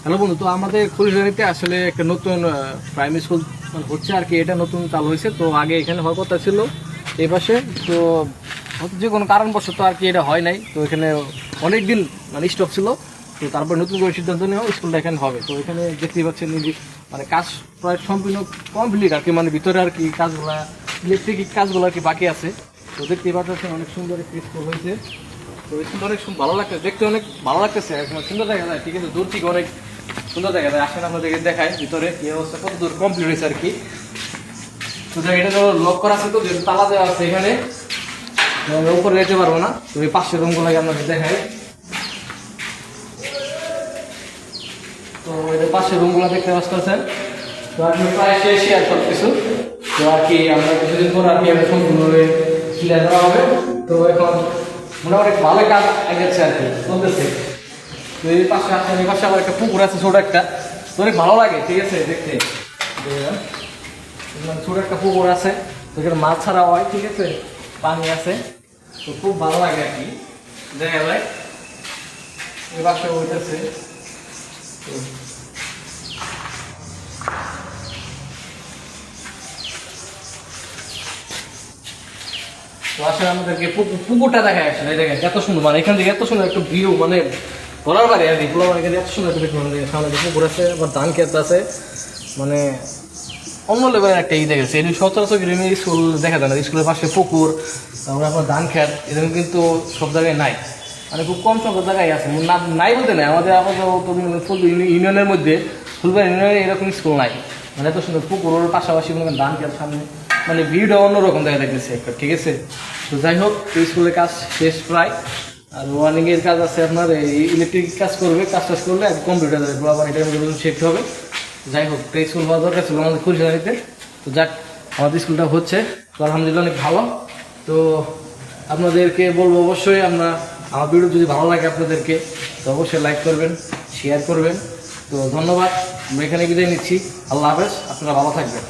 Hello বন্ধু, তো আমাদের ফুলঝুরিতে আসলে একটা নতুন প্রাইমারি স্কুল হচ্ছে আর কি। এটা নতুন চালু হয়েছে, তো আগে এখানে হওয়ার কথা ছিল এই পাশে। তো হয়তো যে কোনো কারণবশত আর কি এটা হয় নাই। তো এখানে অনেক দিন মানে স্টপ ছিল। তো তারপর নতুন করে সিদ্ধান্ত নেওয়া স্কুলটা এখানে হবে। তো এখানে দেখতেই পাচ্ছেন মানে কাজ প্রায় সম্পূর্ণ কমপ্লিট আর কি, মানে ভিতরে আর কি কাজগুলা, ইলেকট্রিক কাজগুলো আর কি বাকি আছে। তো দেখতেই পাচ্ছেন অনেক সুন্দর একটি স্কুল হয়েছে। তো স্কুলটা অনেক ভালো লাগতেছে, দেখতে অনেক ভালো লাগতেছে, সুন্দর দেখা যায়। ঠিক আছে, দূর থেকে অনেক সুন্দর দেখা যায়। আসেন আপনাদেরকে দেখায় ভিতরে কি অবস্থা, কত দূর কমপ্লিট হয়েছে আর কি। তো এটা তো লক করা আছে, তো যেহেতু তালা দেওয়া আছে এখানে, উপরে যেতে পারবো না। তো এই পাশের রুমগুলো আপনাদের দেখাই। তো এদের পাশের রুমগুলো দেখতে পাচ্ছেন। তো আর কি প্রায় শেষই আর সব কিছু। তো আর কি আমরা কিছুদিন পর আর কি সম্পূর্ণভাবে ক্লিয়ার করা হবে। তো এখন মোটামুটি ভালো কাজ আগেছে আর কি, চলতেছে। তো এই পাশে আসেন, এই পাশে আবার একটা পুকুর আছে ছোট একটা, তো অনেক ভালো লাগে। ঠিক আছে, দেখতে ছোট একটা পুকুর আছে, তো এখানে মাছ ছাড়া হয়। ঠিক আছে, পানি আছে, তো খুব ভালো লাগে আর কি দেখা যায়। এই পাশে হইতেছে তো আসলে আমাদেরকে পুকুরটা দেখায়। আসলে দেখেন এত সুন্দর, মানে এখান থেকে এত সুন্দর একটা ভিউ, মানে বলার পারে আর কি। মানে এখানে এত সুন্দর একটা মানে সামনে পুকুর আছে, আবার ধান ক্ষেত আছে, মানে অন্য লেভেলের একটা দেখেছে। এই সচরাচর গ্রামে স্কুল দেখা যায় না, স্কুলের পাশে পুকুর, তারপরে আপনার ধান ক্ষেত, এরকম কিন্তু সব জায়গায় নাই। মানে খুব কম সংখ্যক জায়গায় আছে, নাই বলতে নাই। আমাদের আপাতত ইউনিয়নের মধ্যে, ফুলবাড়ি ইউনিয়নে এরকম স্কুল নাই। মানে এত সুন্দর পুকুরের পাশাপাশি মনে করেন ধান ক্ষেত সামনে, মানে ভিউটা অন্যরকম দেখা দেখতেছে একটা। ঠিক আছে, তো যাই হোক, এই স্কুলের কাজ শেষ প্রায়। আর ওয়ার্নিং এর কাজ আছে আপনার, এই ইলেকট্রিক কাজ করবে, কাজ করলে কম্পিউটার আবার এটার মধ্যে শিফট হবে। যাই হোক, তো স্কুল হওয়া দরকার ছিল আমাদের খুলশিয়ারিতে। তো যাক, আমাদের স্কুলটা হচ্ছে, তো আলহামদুলিল্লাহ অনেক ভালো। তো আপনাদেরকে বলবো অবশ্যই আমার ভিডিও যদি ভালো লাগে আপনাদেরকে, তো অবশ্যই লাইক করবেন, শেয়ার করবেন। তো ধন্যবাদ, আমরা এখানে বিদায় নিচ্ছি। আল্লাহ হাফেজ, আপনারা ভালো থাকবেন।